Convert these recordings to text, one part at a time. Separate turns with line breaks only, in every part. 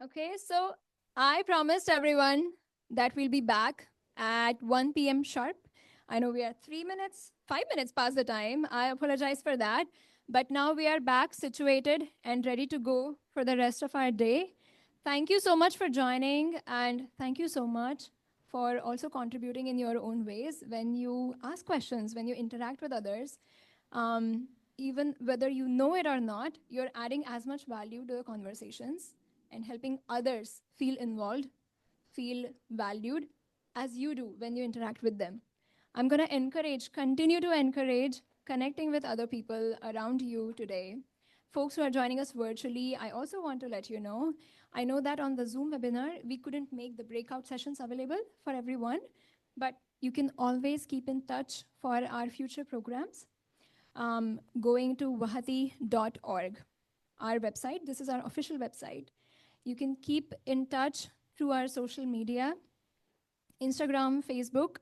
Okay, so I promised everyone that we'll be back at 1 p.m. sharp. I know we are 3 minutes, 5 minutes past the time. I apologize for that. But now we are back situated and ready to go for the rest of our day. Thank you so much for joining, and thank you so much for also contributing in your own ways when you ask questions, when you interact with others. Um, Even whether you know it or not, you're adding as much value to the conversations and helping others feel involved, feel valued as you do when you interact with them. I'm going to continue to encourage connecting with other people around you today. Folks who are joining us virtually, I also want to let you know, I know that on the Zoom webinar, we couldn't make the breakout sessions available for everyone, but you can always keep in touch for our future programs going to wahati.org, our website. This is our official website. You can keep in touch through our social media, Instagram, Facebook,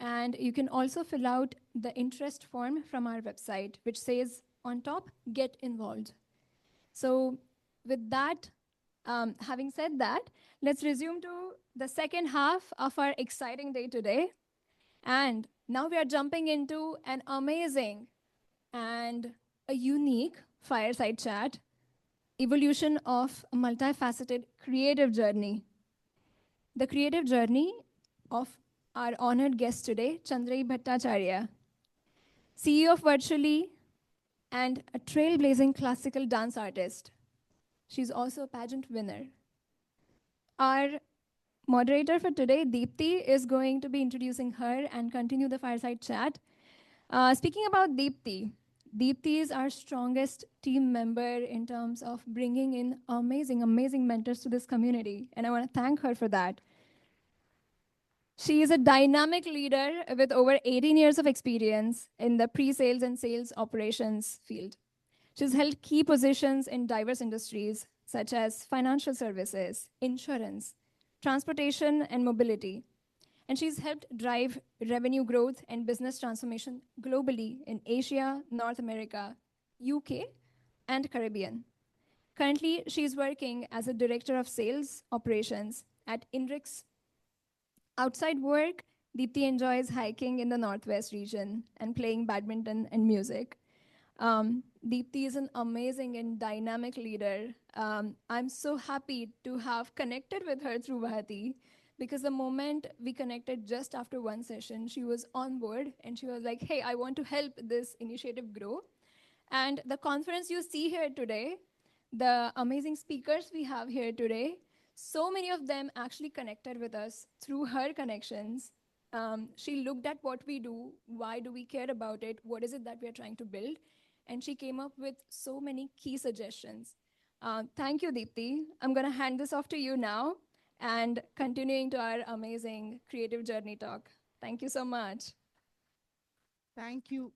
and you can also fill out the interest form from our website, which says on top, get involved. So, with that, having said that, let's resume to the second half of our exciting day today. And now we are jumping into an amazing and a unique fireside chat, evolution of a multifaceted creative journey. The creative journey of our honored guest today, Chandrayee Bhattacharya, CEO of Virtuelly and a trailblazing classical dance artist. She's also a pageant winner. Our moderator for today, Deepti, is going to be introducing her and continue the fireside chat. Speaking about Deepti, Deepti is our strongest team member in terms of bringing in amazing, amazing mentors to this community, and I want to thank her for that. She is a dynamic leader with over 18 years of experience in the pre-sales and sales operations field. She's held key positions in diverse industries such as financial services, insurance, transportation, and mobility. And she's helped drive revenue growth and business transformation globally in Asia, North America, UK, and Caribbean. Currently, she's working as a director of sales operations at Inrix. Outside work, Deepti enjoys hiking in the Northwest region and playing badminton and music. Deepti is an amazing and dynamic leader. I'm so happy to have connected with her through Vahati because the moment we connected just after one session, she was on board and she was like, hey, I want to help this initiative grow. And the conference you see here today, the amazing speakers we have here today, so many of them actually connected with us through her connections. She looked at what we do, why do we care about it, what is it that we are trying to build, and she came up with so many key suggestions. Thank you, Deepti. I'm going to hand this off to you now and continuing to our amazing creative journey talk. Thank you so much.
Thank you.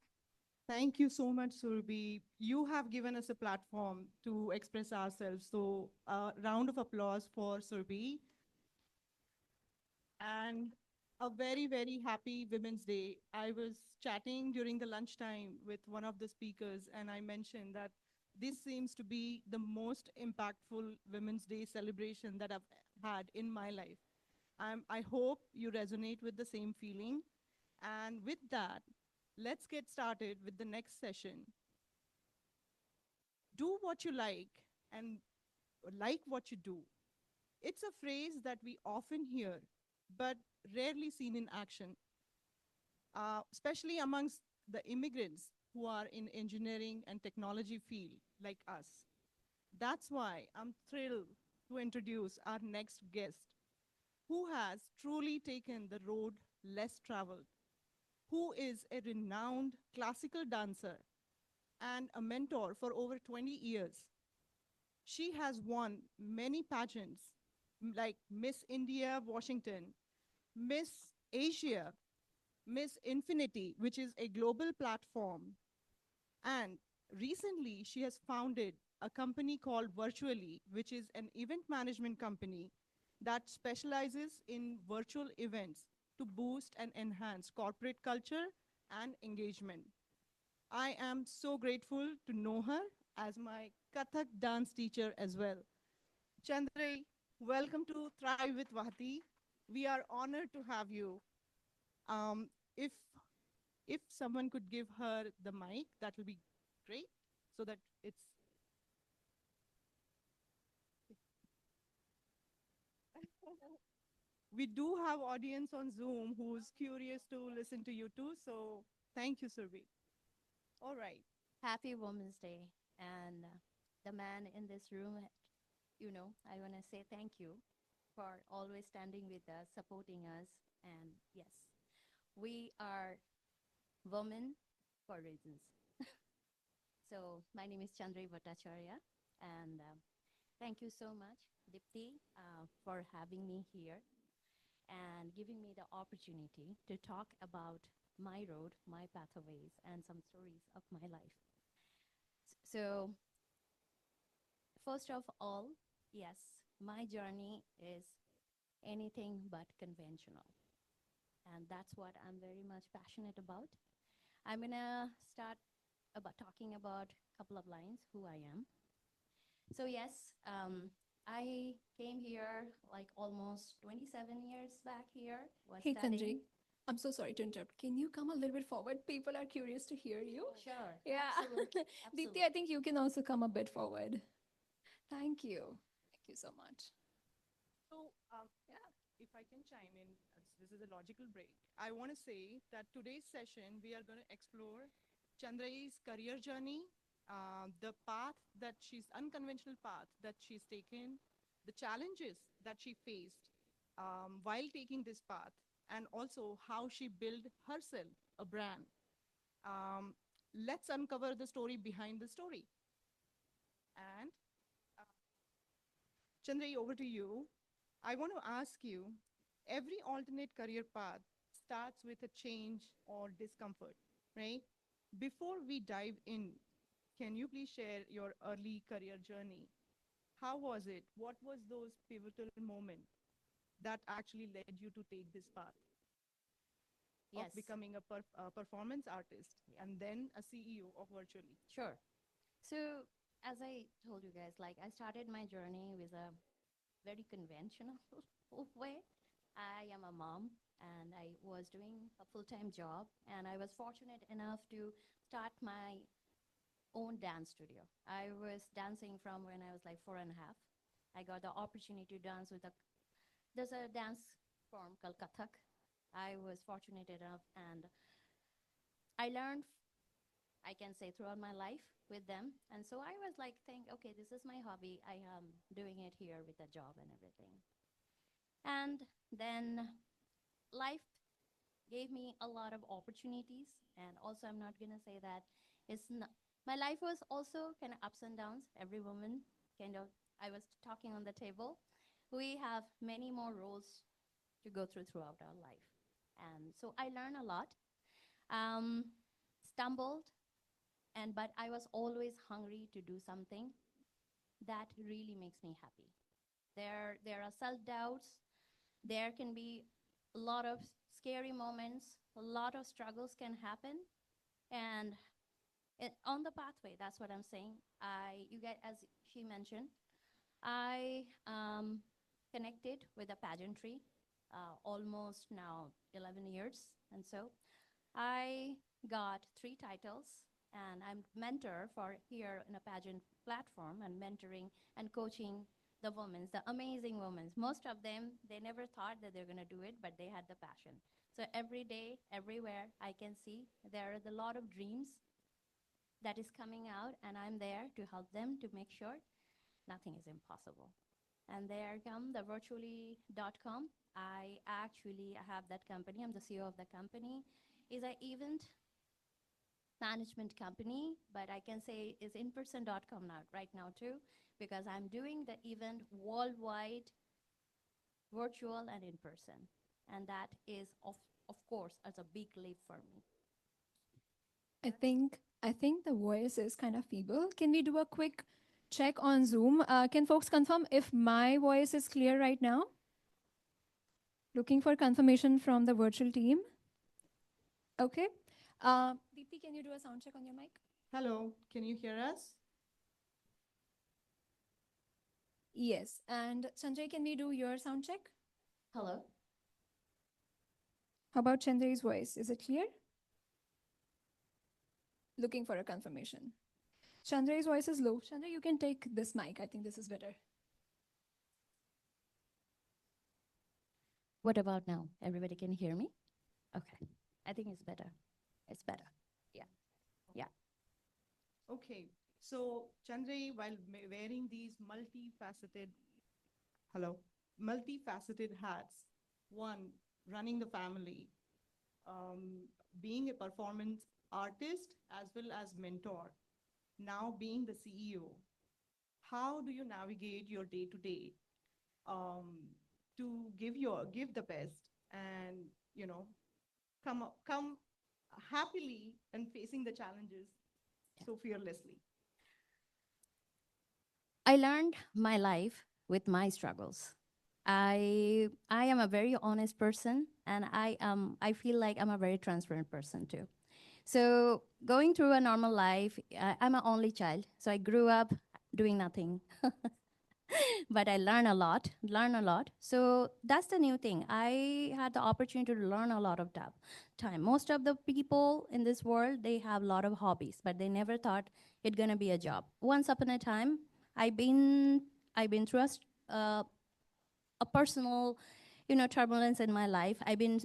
Thank you so much, Surbi. You have given us a platform to express ourselves. So, a round of applause for Surbi. And a very, very happy Women's Day. I was chatting during the lunchtime with one of the speakers, and I mentioned that this seems to be the most impactful Women's Day celebration that I've had in my life. I hope you resonate with the same feeling. And with that, let's get started with the next session. Do what you and like what you do. It's a phrase that we often hear, but rarely seen in action, especially amongst the immigrants who are in engineering and technology field like us. That's why I'm thrilled to introduce our next guest, who has truly taken the road less traveled, who is a renowned classical dancer and a mentor for over 20 years. She has won many pageants like Miss India Washington, Miss Asia, Miss Infinity, which is a global platform. And recently, she has founded a company called Virtually, which is an event management company that specializes in virtual events to boost and enhance corporate culture and engagement. I am so grateful to know her as my Kathak dance teacher as well. Chandrayee, Welcome to Thrive with Vahati. We are honored to have you. Um, if if someone could give her the mic, that will be great. So that it's we do have audience on Zoom who's curious to listen to you too. So thank you, Survi. All right.
Happy Women's Day. And the man in this room, I want to say thank you for always standing with us, supporting us. And yes, we are women for reasons. So my name is Chandrayee Bhattacharyya, and thank you so much, Dipti, for having me here and giving me the opportunity to talk about my road, my pathways, and some stories of my life. So first of all, yes, my journey is anything but conventional. And that's what I'm very much passionate about. I'm going to start about talking about a couple of lines who I am. So, yes, I came here like almost 27 years back here, was
Hey,
studying.
Tanji. I'm so sorry to interrupt. Can you come a little bit forward? People are curious to hear you.
Sure,
Yeah.
absolutely,
Deepti,
absolutely.
I think you can also come a bit forward. Thank you. Thank you so much.
So if I can chime in, this is a logical break. I want to say that today's session, we are going to explore Chandrayee's career journey, the path that she's unconventional path that she's taken, the challenges that she faced while taking this path, and also how she built herself a brand. Um, let's uncover the story behind the story. And uh, Chandrayee, over to you. I want to ask you, every alternate career path starts with a change or discomfort, right? Before we dive in, can you please share your early career journey? How was it? What was those pivotal moments that actually led you to take this path of
Yes,
becoming a performance artist
yeah,
and then a CEO of Virtually?
sure. So, as I told you guys, like I started my journey with a very conventional way. I am a mom and I was doing a full time job, and I was fortunate enough to start my own dance studio. I was dancing from when I was like 4.5. I got the opportunity to dance with there's a dance form called Kathak. I was fortunate enough, and I learned, I can say, throughout my life with them. And so I was like, okay, this is my hobby. I am doing it here with a job and everything. And then life gave me a lot of opportunities. And also, I'm not going to say that it's not, my life was also kind of ups and downs. Every woman kind of, I was talking on the table. We have many more roles to go throughout our life. And so I learned a lot, um, stumbled, but I was always hungry to do something that really makes me happy. There are self doubts. There can be a lot of scary moments. A lot of struggles can happen, and on the pathway, that's what I'm saying. You get, as she mentioned, I connected with a pageantry almost now 11 years, and so I got 3 titles, and I'm mentor for here in a pageant platform and mentoring and coaching the women, the amazing women. Most of them, they never thought that they're going to do it, but they had the passion. So every day, everywhere, I can see there are a lot of dreams that is coming out, and I'm there to help them to make sure nothing is impossible. And there come the virtually.com. I actually have that company. I'm the CEO of the company. Is an event management company, but I can say is inperson.com now, right now too, because I'm doing the event worldwide, virtual and in person. And that is, of course, as a big leap for me.
I think the voice is kind of feeble. Can we do a quick check on Zoom? Can folks confirm if my voice is clear right now? Looking for confirmation from the virtual team. Okay. Deepti, can you do a sound check on your mic?
Hello, can you hear us?
Yes. And Sanjay, can we do your sound check?
Hello?
How about Chandray's voice? Is it clear? Looking for a confirmation. Chandray's voice is low. Chandra, you can take this mic. I think this is better.
What about now? Everybody can hear me? Okay. I think it's better. It's better. Yeah. Yeah.
Okay. So, Chandrayee, while wearing these hello, multifaceted hats, one, running the family, being a performance artist as well as mentor, now being the CEO, how do you navigate your day to day to give the best and come happily and facing the challenges so fearlessly?
I learned my life with my struggles. I am a very honest person, and I feel like I'm a very transparent person too. So going through a normal life, I'm an only child, so I grew up doing nothing. But I learn a lot. So that's the new thing. I had the opportunity to learn a lot of time. Most of the people in this world, they have a lot of hobbies, but they never thought it gonna be a job. Once upon a time, I've been I've been through a personal, turbulence in my life. I've been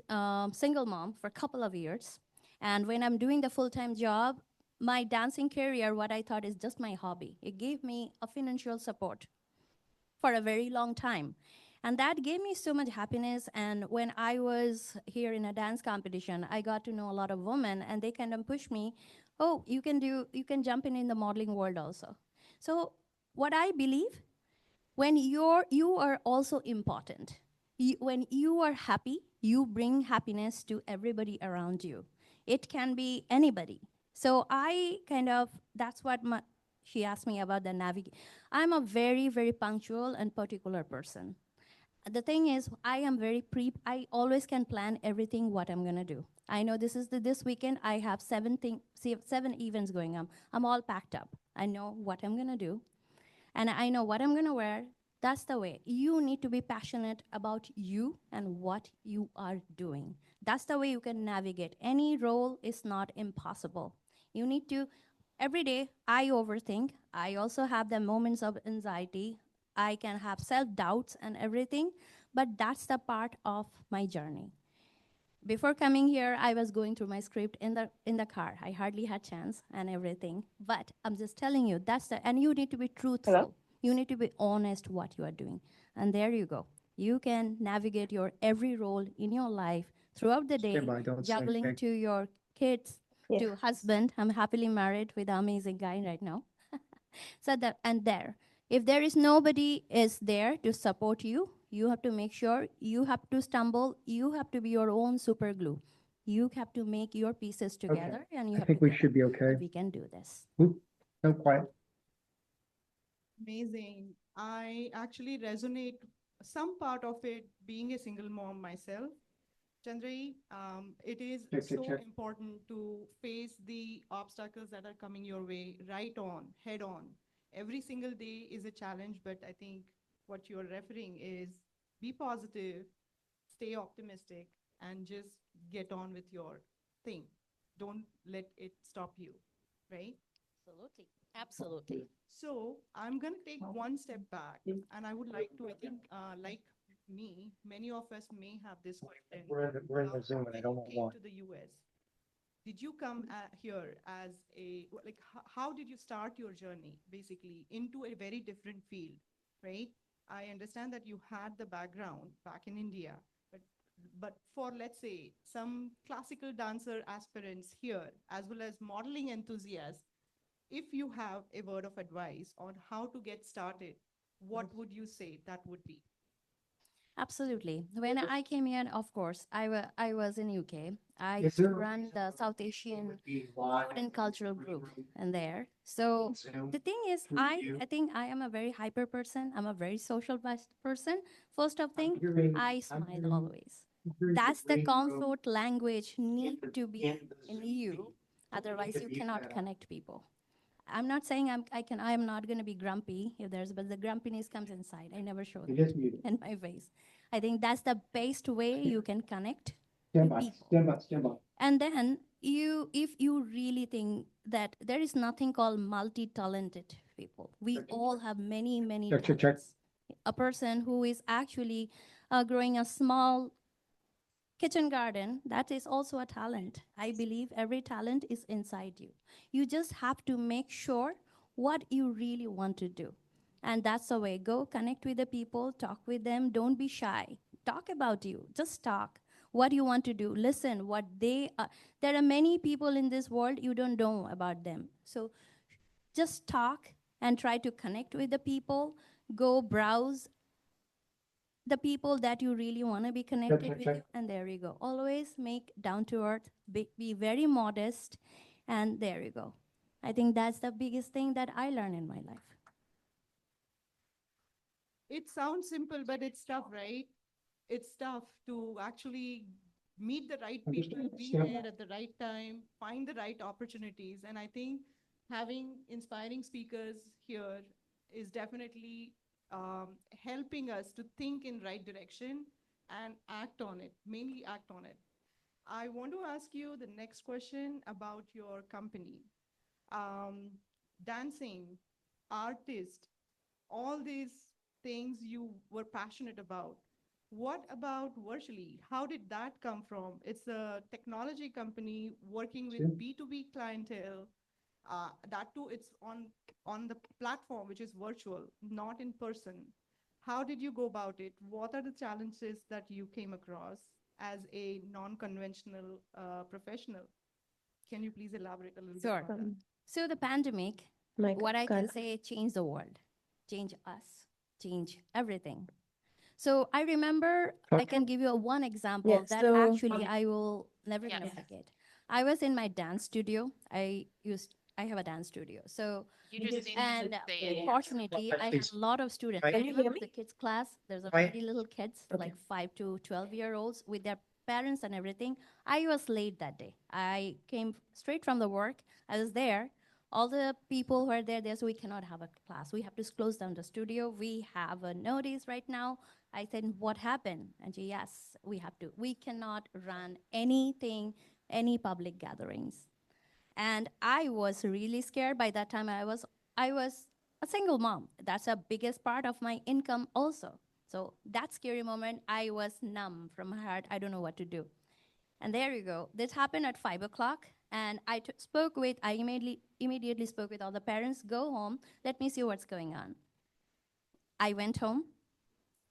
single mom for a couple of years, and when I'm doing the full-time job, my dancing career, what I thought is just my hobby, it gave me a financial support for a very long time. And that gave me so much happiness. And when I was here in a dance competition, I got to know a lot of women, and they kind of pushed me, oh, you can jump in the modeling world also. So what I believe, when you are also important. When you are happy, you bring happiness to everybody around you. It can be anybody. So I kind of, that's what she asked me about the navigate. I'm a very, very punctual and particular person. The thing is, I always can plan everything what I'm gonna do. I know this weekend I have 7 events going on. I'm all packed up. I know what I'm gonna do, and I know what I'm gonna wear. That's the way. You need to be passionate about you and what you are doing. That's the way you can navigate. Any role is not impossible. You need to, every day, I overthink. I also have the moments of anxiety. I can have self doubts and everything, but that's the part of my journey. Before coming here, I was going through my script in the car. I hardly had chance and everything. But I'm just telling you, and you need to be truthful. Hello? You need to be honest what you are doing. And there you go. You can navigate your every role in your life throughout the day, juggling to your kids, to husband. I'm happily married with an amazing guy right now. So that, and there, if there is nobody is there to support you, you have to make sure, you have to stumble, you have to be your own super glue. You have to make your pieces together, and you
I
have
think
to
we
get
should
it.
be okay.
We can do this.
Oop, no, quiet.
Amazing. I actually resonate some part of it being a single mom myself. Chandrayee, it is
Check, check,
so
check.
important to face the obstacles that are coming your way right on, head on. Every single day is a challenge, but I think what you're referring is be positive, stay optimistic, and just get on with your thing. Don't let it stop you, right?
Absolutely. Absolutely.
So I'm going to take one step back, and I would like to, I think, like me, many of us may have this question.
We're in the Zoom and I
When
don't
you
want
came
one.
to the US, did you come here as like, how did you start your journey, basically, into a very different field, right? I understand that you had the background back in India, but for, let's say, some classical dancer aspirants here, as well as modeling enthusiasts, if you have a word of advice on how to get started, what would you say that would be?
Absolutely. When I came here, of course, I was in UK. I
Is
used to
there a
run
reason
the
why
South
it
Asian
would be
food
live
and cultural
and
group
free
in there. So
Zoom
the thing is,
through you?
I think I am a very hyper person. I'm a very social person. First of
I'm
thing,
hearing,
I
I'm
smile
hearing,
always.
I'm hearing the
That's the
rainbow
comfort language
in
need
the,
to be
in the
in
Zoom
you.
feed.
Otherwise,
To
you
mute
cannot
that up.
connect people. I'm not saying I am not going to be grumpy if there's, but the grumpiness comes inside. I never show
It
that
is muted.
in my face. I think that's the best way you can connect
Stand
with
by,
people.
stand by, stand by.
And then if you really think that there is nothing called multi-talented people, we all have many
Check, check, check.
talents. A person who is actually growing a small kitchen garden, that is also a talent. I believe every talent is inside you. You just have to make sure what you really want to do. And that's the way. Go connect with the people, talk with them, don't be shy. Talk about you, just talk. What you want to do, listen what they are. There are many people in this world you don't know about them. So just talk and try to connect with the people. Go browse the people that you really want to be connected with you, and there you go. Always make down to earth, be very modest, and there you go. I think that's the biggest thing that I learned in my life.
It sounds simple, but it's tough, right? It's tough to actually meet the right people,
Understand.
be
Stand by.
there at the right time, find the right opportunities. And I think having inspiring speakers here is definitely helping us to think in right direction and act on it, mainly act on it. I want to ask you the next question about your company. Um, Dancing, artist, all these things you were passionate about. What about Virtually? How did that come from? It's a technology company working with
Sure.
B2B clientele. That too, it's on the platform, which is virtual, not in person. How did you go about it? What are the challenges that you came across as a non-conventional professional? Can you please elaborate a little
Sure.
bit on that?
So the pandemic,
Like,
what I can say, changed the world, change us, change everything. So I remember, I can give you one example
Yeah,
that
so,
actually I will never gonna forget. I was in my dance studio. I have a dance studio. So and fortunately, I had a lot of students.
Can
I
you hear
remember
me?
the kids class. There's a
Right.
very little kids,
Okay.
like 5 to 12-year-olds, with their parents and everything. I was late that day. I came straight from the work. I was there. All the people who are there, so we cannot have a class. We have to close down the studio. We have a notice right now. I said, what happened? And she, yes, we have to. We cannot run anything, any public gatherings. And I was really scared. By that time, I was a single mom. That's the biggest part of my income also. So that scary moment, I was numb from my heart. I don't know what to do. And there you go. This happened at 5 o'clock. And I immediately spoke with all the parents. Go home. Let me see what's going on. I went home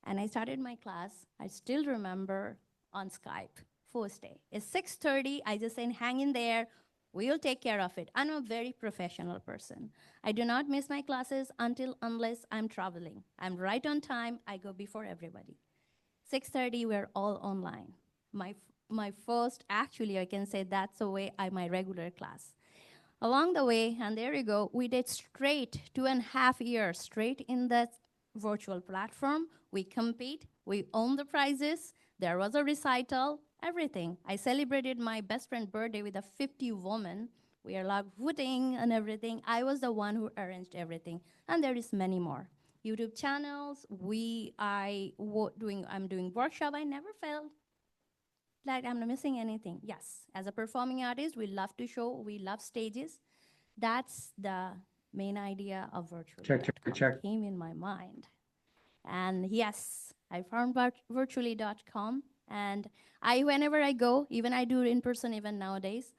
and I started my class. I still remember on Skype, first day. It's 6:30. I just said, hang in there. We'll take care of it. I'm a very professional person. I do not miss my classes unless I'm traveling. I'm right on time. I go before everybody. 6:30, we're all online. My first, actually, I can say that's the way my regular class. Along the way, and there you go, we did straight 2.5 years straight in that virtual platform. We compete, we own the prizes, there was a recital, everything. I celebrated my best friend's birthday with a 50 woman. We are like voting and everything. I was the one who arranged everything. And there is many more. YouTube channels, I'm doing workshop. I never felt like I'm not missing anything. Yes, as a performing artist, we love to show, we love stages. That's the main idea of Virtually.
Check.
Came in my mind. And yes, I found Virtually.com. And whenever I go, even I do in person even nowadays,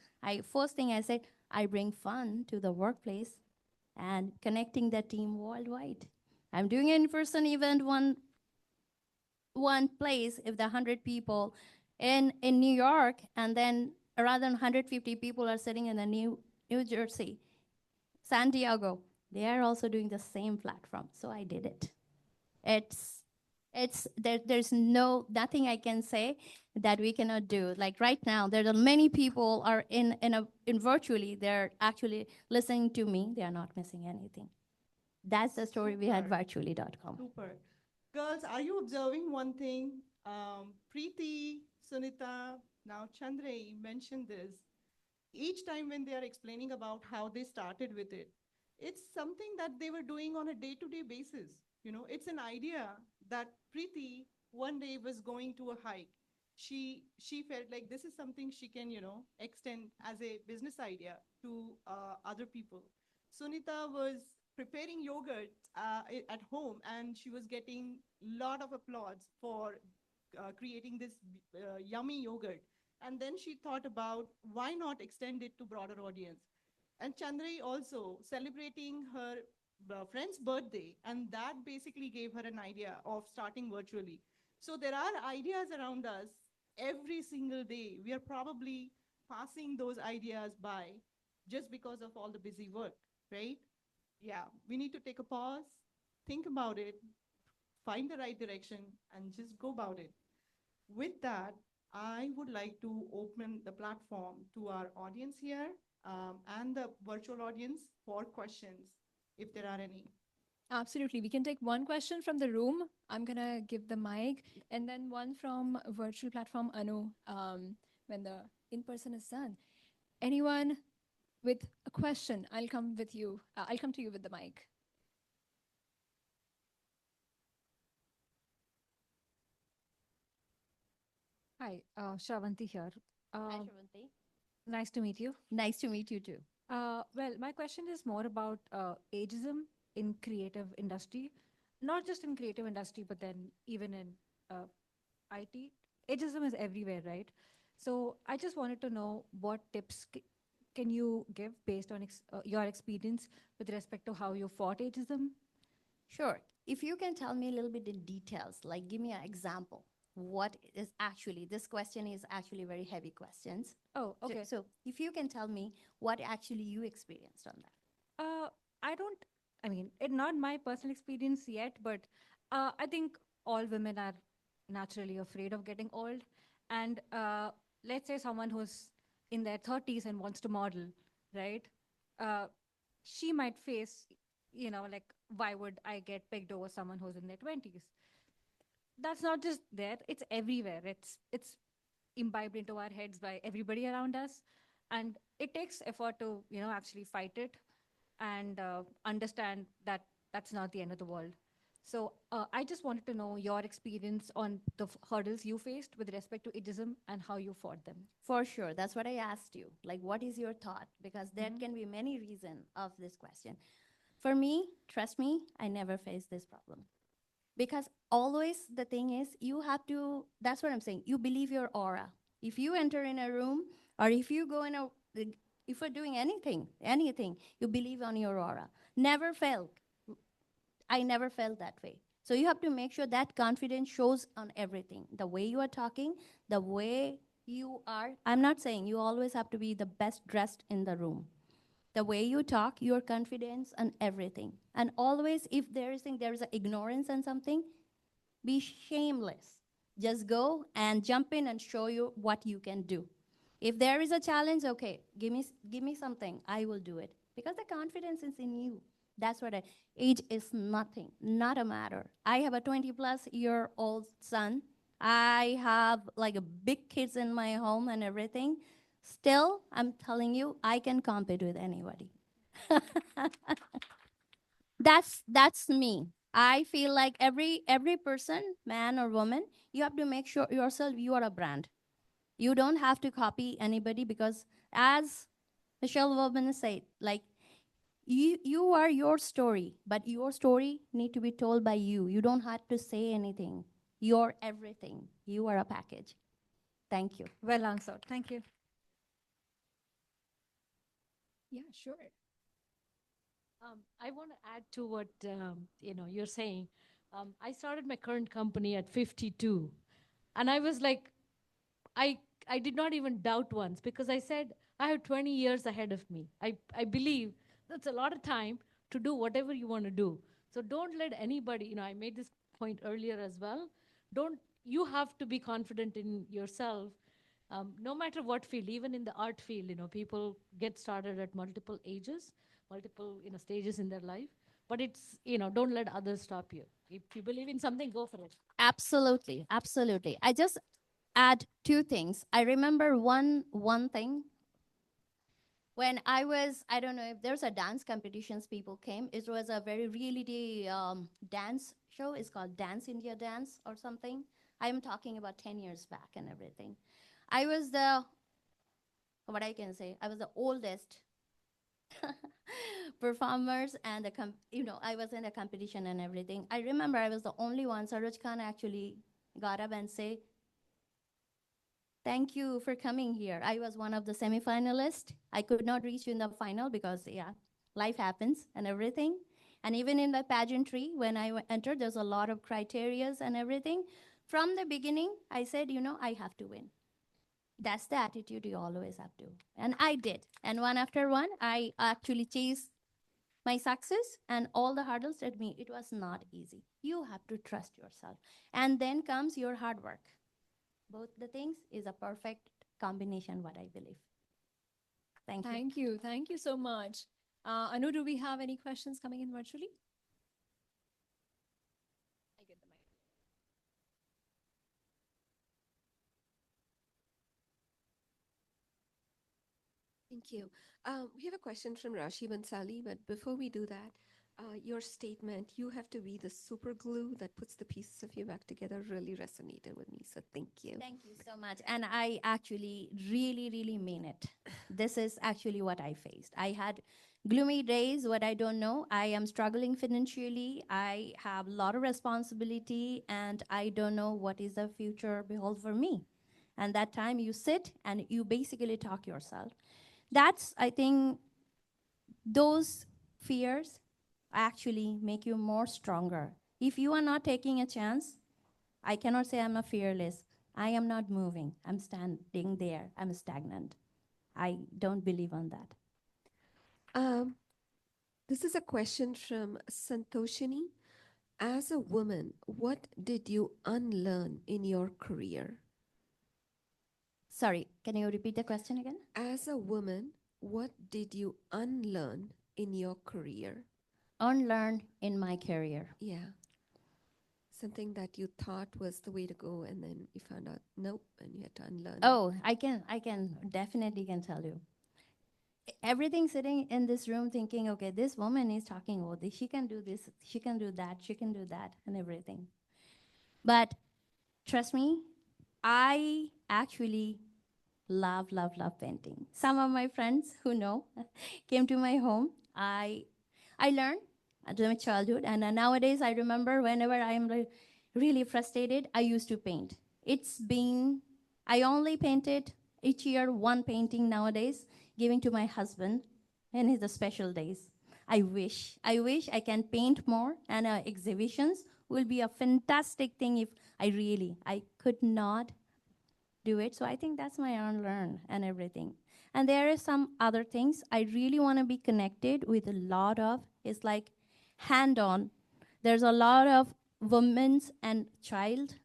first thing I say, I bring fun to the workplace and connecting the team worldwide. I'm doing an in-person event one place if the 100 people in New York, and then rather than 150 people are sitting in the New Jersey, San Diego, they are also doing the same platform. So I did it. There's nothing I can say that we cannot do. Like right now, there are many people are in Virtually. They're actually listening to me. They are not missing anything. That's the story behind
Super.
Virtually.com.
Super. Girls, are you observing one thing? Preeti, Sunita, now Chandrayee mentioned this. Each time when they are explaining about how they started with it, it's something that they were doing on a day-to-day basis. It's an idea that Preeti one day was going to a hike. She felt like this is something she can, extend as a business idea to other people. Sunita was preparing yogurt at home, and she was getting a lot of applause for creating this yummy yogurt. And then she thought about why not extend it to broader audience. And Chandrayee also celebrating her friend's birthday, and that basically gave her an idea of starting virtually. So there are ideas around us every single day. We are probably passing those ideas by just because of all the busy work, right? Yeah, we need to take a pause, think about it, find the right direction, and just go about it. With that, I would like to open the platform to our audience here, and the virtual audience for questions, if there are any.
Absolutely. We can take one question from the room. I'm going to give the mic, and then one from a virtual platform, Anu, when the in person is done. Anyone with a question, I'll come with you. I'll come to you with the mic.
Hi, Shravanti here.
Hi,
Uh,
Shravanti.
nice to meet you.
Nice to meet you too.
Well, my question is more about ageism in creative industry, not just in creative industry, but then even in uh, IT. Ageism is everywhere, right? So I just wanted to know what tips can you give based on your experience with respect to how you fought ageism?
Sure. If you can tell me a little bit in details, like give me an example. What is actually, this question is actually very heavy questions.
Oh, okay.
So if you can tell me what actually you experienced on that.
I don't, I mean, it not my personal experience yet, but I think all women are naturally afraid of getting old. And let's say someone who's in their 30s and wants to model, right? Uh, she might face, like, why would I get picked over someone who's in their 20s? That's not just there, it's everywhere. It's imbibed into our heads by everybody around us. And it takes effort to, actually fight it and understand that that's not the end of the world. So I just wanted to know your experience on the hurdles you faced with respect to ageism and how you fought them.
For sure. That's what I asked you. Like, what is your thought? Because there
Mhm.
can be many reasons of this question. For me, trust me, I never faced this problem. Because always the thing is, you have to, that's what I'm saying, you believe your aura. If you enter in a room, or if you go in a, if you're doing anything, you believe on your aura. Never felt. I never felt that way. So you have to make sure that confidence shows on everything. The way you are talking, the way you are. I'm not saying you always have to be the best dressed in the room. The way you talk, your confidence and everything. And always, if there is an ignorance and something, be shameless. Just go and jump in and show you what you can do. If there is a challenge, okay, give me something. I will do it. Because the confidence is in you. That's what age is nothing, not a matter. I have a 20-plus-year-old son. I have like a big kids in my home and everything. Still, I'm telling you, I can compete with anybody. That's me. I feel like every person, man or woman, you have to make sure yourself you are a brand. You don't have to copy anybody, because as Michelle Obama said, like you are your story, but your story need to be told by you. You don't have to say anything. You're everything. You are a package. Thank you.
Well answered. Thank you.
Yeah, sure.
I want to add to what you're saying. I started my current company at 52, and I was like, I I did not even doubt once, because I said I have 20 years ahead of me. I believe that's a lot of time to do whatever you want to do. So don't let anybody. I made this point earlier as well. Don't You have to be confident in yourself, no matter what field, even in the art field. People get started at multiple ages, multiple stages in their life. But it's don't let others stop you. If you believe in something, go for it.
Absolutely, absolutely. I just add two things. I remember one thing. When I was, I don't know if there's a dance competitions people came. It was a very reality dance show. It's called Dance India Dance or something. I'm talking about 10 years back and everything. I was the, what I can say, I was the oldest performers and I was in a competition and everything. I remember I was the only one. Saroj Khan actually got up and say, "Thank you for coming here." I was one of the semifinalists. I could not reach in the final because, yeah, life happens and everything. And even in the pageantry, when I entered, there's a lot of criterias and everything. From the beginning, I said, I have to win. That's the attitude you always have to. And I did. And one after one, I actually chased my success and all the hurdles at me. It was not easy. You have to trust yourself. And then comes your hard work. Both the things is a perfect combination, what I believe. Thank you.
Thank you. Thank you so much. Anu, do we have any questions coming in virtually? I get the mic.
Thank you. We have a question from Rashi Bansali, but before we do that, your statement, "You have to be the super glue that puts the pieces of you back together," really resonated with me. So thank you.
Thank you so much. And I actually really, really mean it. This is actually what I faced. I had gloomy days, what I don't know. I am struggling financially. I have a lot of responsibility, and I don't know what is the future behold for me. And that time you sit and you basically talk yourself. That's, I think, those fears actually make you more stronger. If you are not taking a chance, I cannot say I'm a fearless. I am not moving. I'm standing there. I'm stagnant. I don't believe on that.
Um, this is a question from Santoshini. As a woman, what did you unlearn in your career?
Sorry, can you repeat the question again?
As a woman, what did you unlearn in your career?
Unlearn in my career.
Yeah. Something that you thought was the way to go, and then you found out nope, and you had to unlearn.
Oh, I can definitely can tell you. Everything sitting in this room thinking, okay, this woman is talking about this. She can do this. She can do that. She can do that, and everything. But trust me, I actually love, love, love painting. Some of my friends who know came to my home. I learned during my childhood, and nowadays I remember whenever I am really frustrated, I used to paint. I only painted each year one painting nowadays, giving to my husband in his special days. I wish I can paint more, and exhibitions will be a fantastic thing if I could not do it. So I think that's my unlearn and everything. And there are some other things I really want to be connected with a lot of. It's like hand-on. There's a lot of women's and child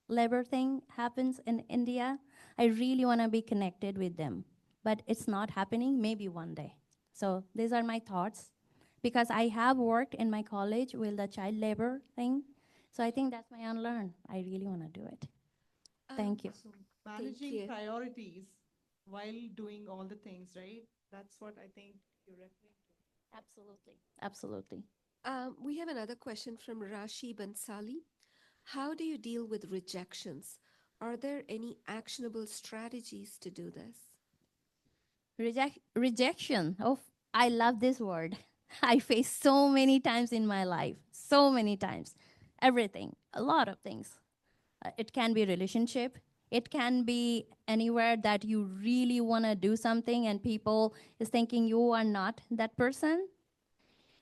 labor thing happens in India. I really want to be connected with them, but it's not happening. Maybe one day. So these are my thoughts, because I have worked in my college with the child labor thing. So I think that's my unlearn. I really want to do it. Thank you.
So managing
you.
priorities while doing all the things, right? That's what I think you're referring to.
Absolutely. Absolutely.
We have another question from Rashi Bansali. How do you deal with rejections? Are there any actionable strategies to do this?
Rejection. Oh, I love this word. I faced so many times in my life, so many times. Everything, a lot of things. It can be relationship. It can be anywhere that you really want to do something and people is thinking you are not that person.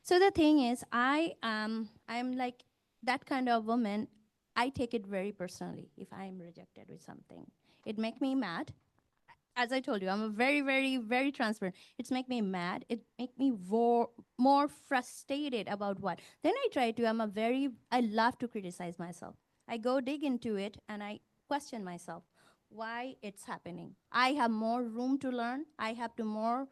So the thing is, I'm like that kind of woman. I take it very personally if I'm rejected with something. It make me mad. As I told you, I'm a very, very, very transparent. It's make me mad. It make me more frustrated about what. Then I love to criticize myself. I go dig into it and I question myself why it's happening. I have more room to learn. I have to more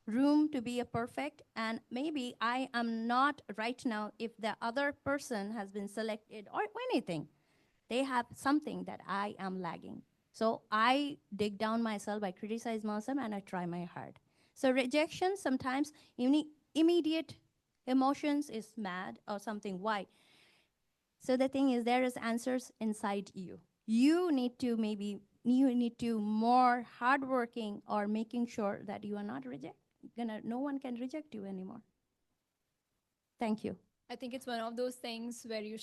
room to be a perfect, and maybe I am not right now if the other person has been selected or anything. They have something that I am lagging. So I dig down myself, I criticize myself, and I try my hard.
So rejection sometimes immediate emotions is mad or something. Why? So the thing is, there is answers inside you. You need to more hardworking or making sure that you are not no one can reject you anymore. Thank you.
I think it's one of those things where you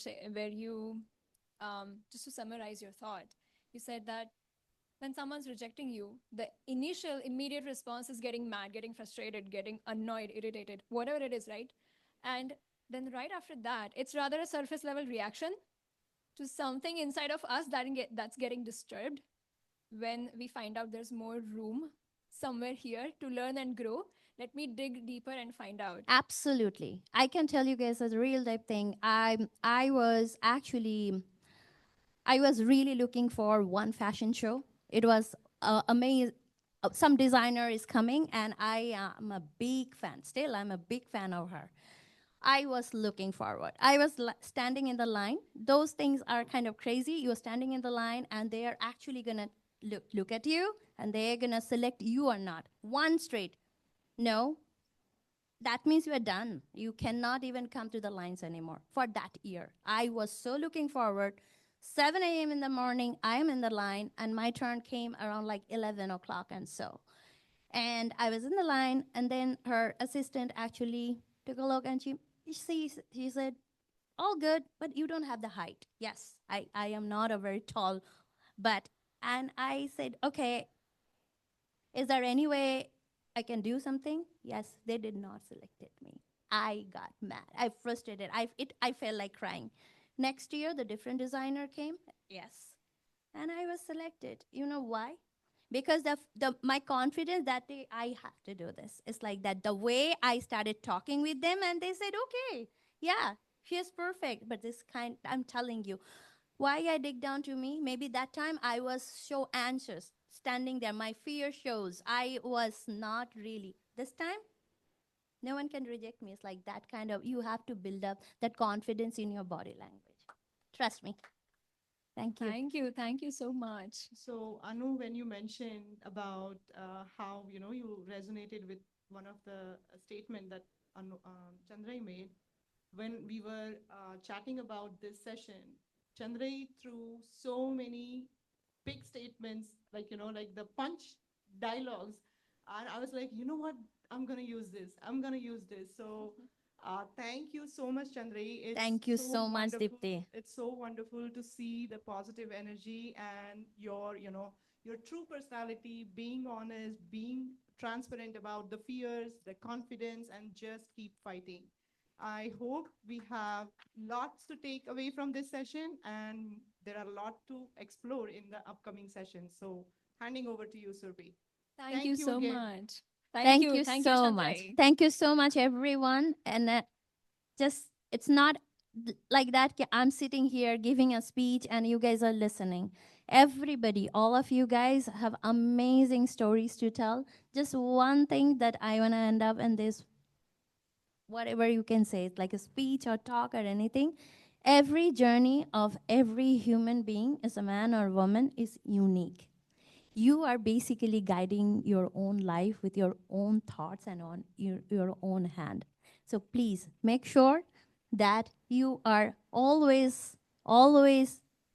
just to summarize your thought, you said that when someone's rejecting you, the initial immediate response is getting mad, getting frustrated, getting annoyed, irritated, whatever it is, right? And then right after that, it's rather a surface level reaction to something inside of us that's getting disturbed. When we find out there's more room somewhere here to learn and grow, let me dig deeper and find out.
Absolutely. I can tell you guys a real life thing. I was actually I was really looking for one fashion show. It was amazing. Some designer is coming, and I am a big fan. Still, I'm a big fan of her. I was looking forward. I was standing in the line. Those things are kind of crazy. You're standing in the line, and they are actually gonna look at you, and they're gonna select you or not. One straight. No, that means you are done. You cannot even come to the lines anymore for that year. I was so looking forward. 7 a.m. in the morning, I am in the line, and my turn came around like 11 o'clock and so. And I was in the line, and then her assistant actually took a look, and she said, all good, but you don't have the height. Yes, I am not a very tall, and I said, okay, is there any way I can do something? Yes, they did not select me. I got mad. I frustrated. I felt like crying. Next year, the different designer came. Yes, and I was selected. You know why? Because my confidence that day, I have to do this. It's like that. The way I started talking with them, and they said, okay, yeah, she is perfect. But I'm telling you, why I dig down to me? Maybe that time I was so anxious, standing there. My fear shows. I was not really. This time, no one can reject me. It's like that kind of, you have to build up that confidence in your body language. Trust me. Thank you.
Thank you so much.
So Anu, when you mentioned about how you resonated with one of the statement that Chandrayee made when we were chatting about this session, Chandrayee threw so many big statements, like like the punch dialogues, and I was like, you know what, I'm gonna use this. I'm gonna use this. So. Thank you so much, Chandrayee. It's
Thank you so much,
wonderful.
Dipti.
It's so wonderful to see the positive energy and your true personality, being honest, being transparent about the fears, the confidence, and just keep fighting. I hope we have lots to take away from this session, and there are a lot to explore in the upcoming sessions. So, handing over to you, Surbi.
Thank you so
again.
much.
Thank you
Thank you,
so much.
Chandrayee.
Thank you so much, everyone. And just, it's not like that. I'm sitting here giving a speech and you guys are listening. Everybody, all of you guys have amazing stories to tell. Just one thing that I want to end up in this, whatever you can say, it's like a speech or talk or anything. Every journey of every human being, as a man or woman, is unique. You are basically guiding your own life with your own thoughts and on your own hand. So please make sure that you are always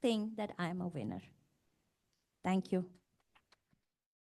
think that I'm a winner. Thank you.